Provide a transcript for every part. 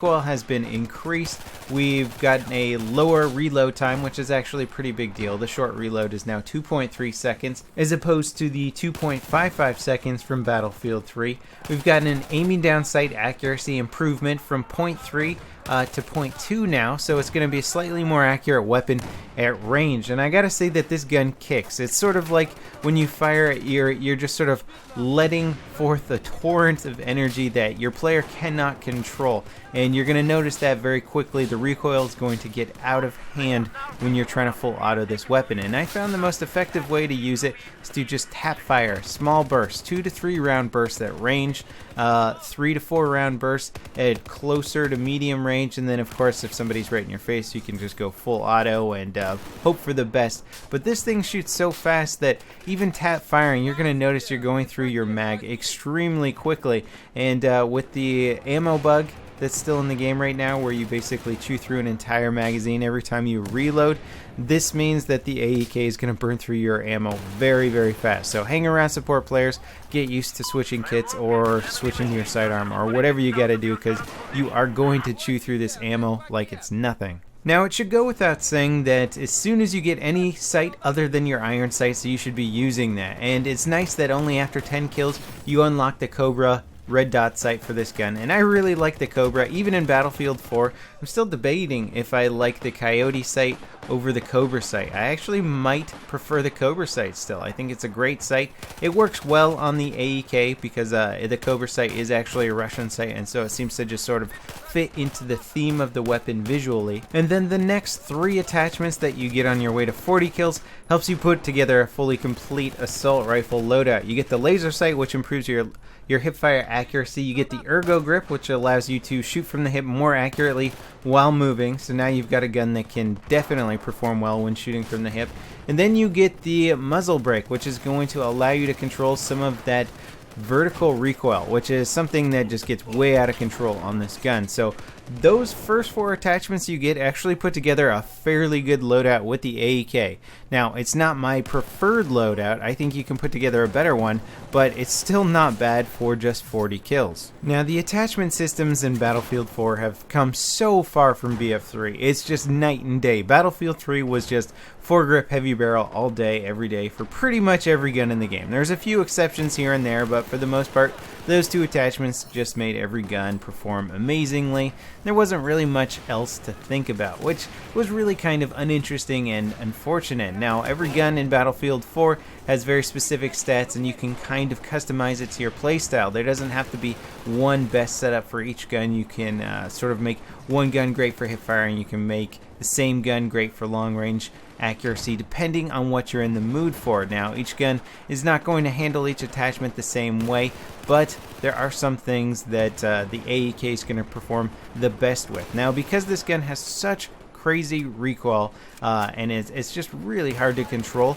recoil has been increased. We've gotten a lower reload time, which is actually a pretty big deal. The short reload is now 2.3 seconds as opposed to the 2.55 seconds from Battlefield 3. We've gotten an aiming down sight accuracy improvement from 0.3 to 0.2 now, so it's going to be a slightly more accurate weapon at range. And I gotta say that this gun kicks. It's sort of like when you fire it, you're just sort of letting forth a torrent of energy that your player cannot control, and you're going to notice that very quickly. The recoil is going to get out of hand when you're trying to full auto this weapon, and I found the most effective way to use it is to just tap fire small bursts, 2 to 3 round bursts at range, 3 to 4 round bursts at closer to medium range, and then of course if somebody's right in your face you can just go full auto and hope for the best. But this thing shoots so fast that even tap firing, you're going to notice you're going through your mag extremely quickly, and with the ammo bug that's still in the game right now, where you basically chew through an entire magazine every time you reload, this means that the AEK is going to burn through your ammo very, very fast. So hang around, support players, get used to switching kits or switching to your sidearm or whatever you got to do, because you are going to chew through this ammo like it's nothing. Now, it should go without saying that as soon as you get any sight other than your iron sights, you should be using that. And it's nice that only after 10 kills you unlock the Cobra red dot sight for this gun, and I really like the Cobra. Even in Battlefield 4, I'm still debating if I like the Coyote sight over the Cobra sight. I actually might prefer the Cobra sight still. I think it's a great sight. It works well on the AEK because the Cobra sight is actually a Russian sight, and so it seems to just sort of fit into the theme of the weapon visually. And then the next 3 attachments that you get on your way to 40 kills helps you put together a fully complete assault rifle loadout. You get the laser sight, which improves your hipfire accuracy. You get the ergo grip, which allows you to shoot from the hip more accurately while moving. So now you've got a gun that can definitely perform well when shooting from the hip. And then you get the muzzle brake, which is going to allow you to control some of that vertical recoil, which is something that just gets way out of control on this gun. So those first 4 attachments you get actually put together a fairly good loadout with the AEK. Now, it's not my preferred loadout. I think you can put together a better one, but it's still not bad for just 40 kills. Now, the attachment systems in Battlefield 4 have come so far from BF3. It's just night and day. Battlefield 3 was just foregrip heavy barrel all day, every day for pretty much every gun in the game. There's a few exceptions here and there, but for the most part, those 2 attachments just made every gun perform amazingly. There wasn't really much else to think about, which was really kind of uninteresting and unfortunate. Now, every gun in Battlefield 4 has very specific stats, and you can kind of customize it to your playstyle. There doesn't have to be one best setup for each gun. You can sort of make one gun great for hipfire, and you can make the same gun great for long range accuracy depending on what you're in the mood for. Now, each gun is not going to handle each attachment the same way, but there are some things that the AEK is going to perform the best with. Now, because this gun has such crazy recoil and it's just really hard to control,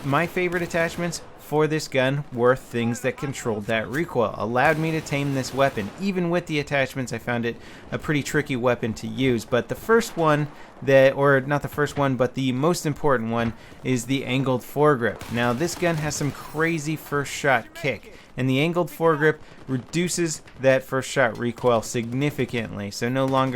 my favorite attachments for this gun were things that controlled that recoil, allowed me to tame this weapon. Even with the attachments, I found it a pretty tricky weapon to use. But the first one or not the first one, but the most important one is the angled foregrip. Now, this gun has some crazy first shot kick, and the angled foregrip reduces that first shot recoil significantly. So no longer